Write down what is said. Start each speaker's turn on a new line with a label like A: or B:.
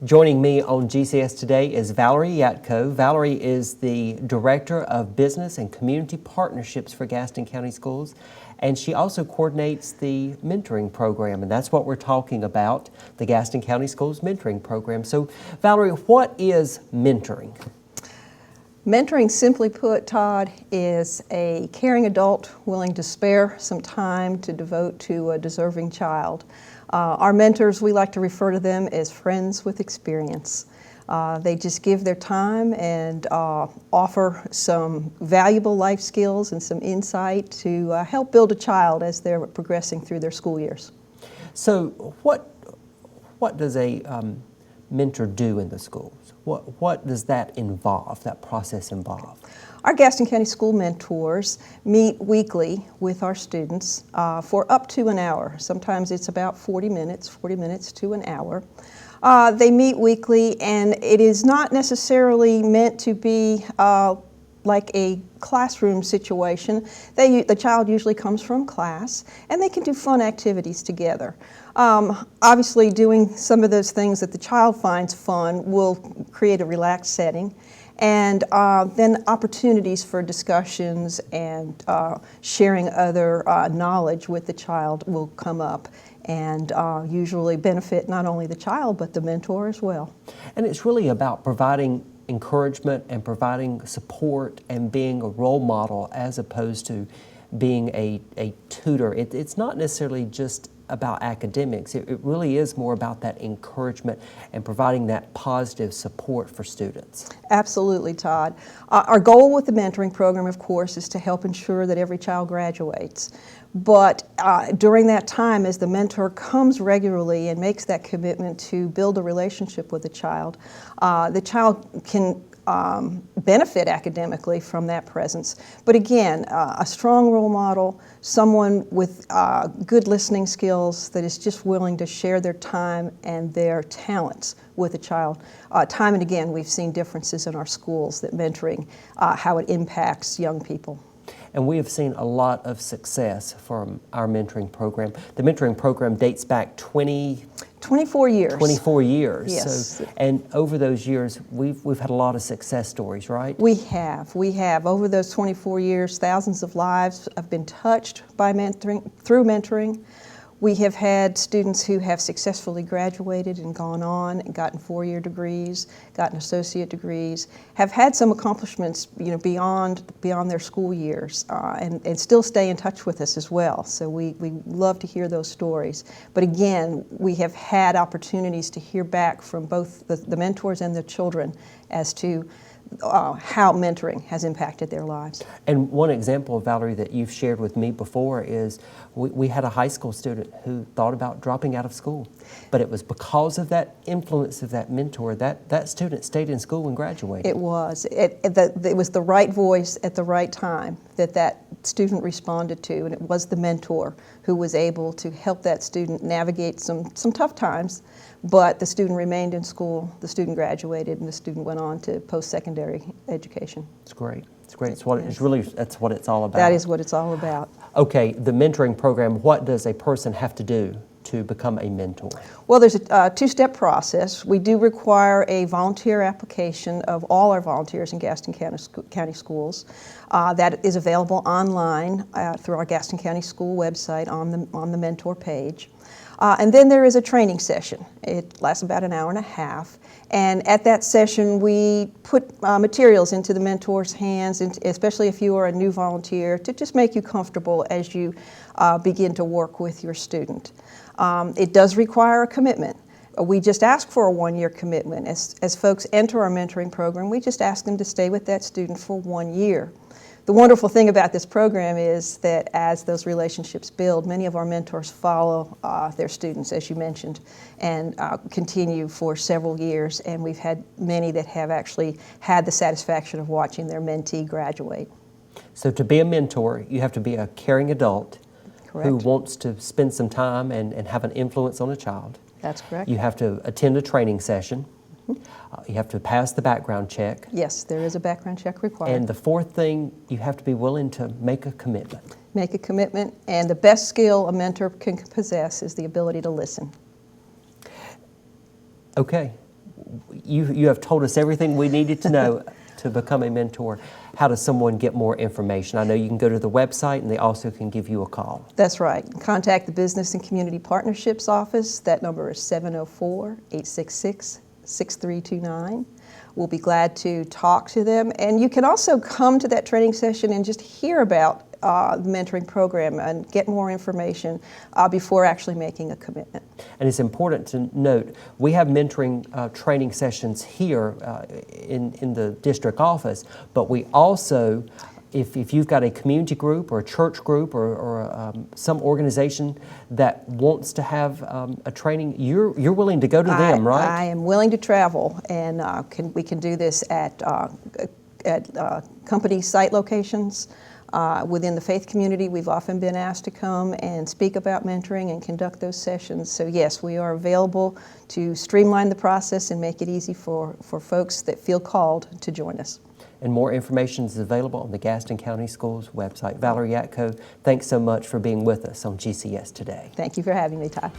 A: Joining me on GCS Today is Valerie Yatko. Valerie is the Director of Business and Community Partnerships for Gaston County Schools, and she also coordinates the mentoring program, and that's what we're talking about, the Gaston County Schools mentoring program. So, Valerie, what is mentoring?
B: Mentoring, simply put, Todd, is a caring adult willing to spare some time to devote to a deserving child. Our mentors, we like to refer to them as friends with experience. They just give their time and offer some valuable life skills and some insight to help build a child as they're progressing through their school years.
A: So what does a mentor do in the schools? What does that involve, that process involve?
B: Our Gaston County School mentors meet weekly with our students for up to an hour. Sometimes it's about 40 minutes to an hour. They meet weekly, and it is not necessarily meant to be like a classroom situation. The child usually comes from class, and they can do fun activities together. Obviously, doing some of those things that the child finds fun will create a relaxed setting, and then opportunities for discussions and sharing other knowledge with the child will come up and usually benefit not only the child but the mentor as well.
A: And it's really about providing encouragement and providing support and being a role model as opposed to being a tutor. It's not necessarily just about academics. It really is more about that encouragement and providing that positive support for students.
B: Absolutely, Todd. Our goal with the mentoring program, of course, is to help ensure that every child graduates. But during that time, as the mentor comes regularly and makes that commitment to build a relationship with the child can benefit academically from that presence. But again, a strong role model, someone with good listening skills that is just willing to share their time and their talents with a child. Time and again, we've seen differences in our schools that mentoring, how it impacts young people.
A: And we have seen a lot of success from our mentoring program. The mentoring program dates back
B: 24 years.
A: 24 years.
B: Yes.
A: So, and over those years, we've had a lot of success stories, right?
B: We have. Over those 24 years, thousands of lives have been touched by mentoring, through mentoring. We have had students who have successfully graduated and gone on and gotten four-year degrees, gotten associate degrees, have had some accomplishments, beyond their school years, and still stay in touch with us as well. So we love to hear those stories. But again, we have had opportunities to hear back from both the mentors and the children as to how mentoring has impacted their lives.
A: And one example, Valerie, that you've shared with me before is we had a high school student who thought about dropping out of school, but it was because of that influence of that mentor that student stayed in school and graduated.
B: It was. It was the right voice at the right time that student responded to, and it was the mentor who was able to help that student navigate some tough times. But the student remained in school, the student graduated, and the student went on to post-secondary education.
A: It's great. It's great. That's what it's all about.
B: That is what it's all about.
A: Okay, the mentoring program, what does a person have to do to become a mentor?
B: Well, there's a two-step process. We do require a volunteer application of all our volunteers in Gaston County Schools. That is available online through our Gaston County School website on the mentor page. And then there is a training session. It lasts about an hour and a half. And at that session, we put materials into the mentor's hands, especially if you are a new volunteer, to just make you comfortable as you begin to work with your student. It does require a commitment. We just ask for a one-year commitment. As folks enter our mentoring program, we just ask them to stay with that student for 1 year. The wonderful thing about this program is that as those relationships build, many of our mentors follow their students, as you mentioned, and continue for several years. And we've had many that have actually had the satisfaction of watching their mentee graduate.
A: So to be a mentor, you have to be a caring adult.
B: Correct.
A: Who wants to spend some time and have an influence on a child.
B: That's correct.
A: You have to attend a training session. You have to pass the background check.
B: Yes, there is a background check required.
A: And the fourth thing, you have to be willing to make a commitment.
B: Make a commitment, and the best skill a mentor can possess is the ability to listen.
A: Okay, you have told us everything we needed to know to become a mentor. How does someone get more information? I know you can go to the website, and they also can give you a call.
B: That's right. Contact the Business and Community Partnerships Office. That number is 704-866-6329. We'll be glad to talk to them. And you can also come to that training session and just hear about the mentoring program and get more information before actually making a commitment.
A: And it's important to note, we have mentoring training sessions here in the district office, but we also, if you've got a community group or a church group or some organization that wants to have a training, you're willing to go to them, right?
B: I am willing to travel, and we can do this at company site locations. Within the faith community, we've often been asked to come and speak about mentoring and conduct those sessions. So yes, we are available to streamline the process and make it easy for folks that feel called to join us.
A: And more information is available on the Gaston County Schools website. Valerie Yatko, thanks so much for being with us on GCS Today.
B: Thank you for having me, Ty.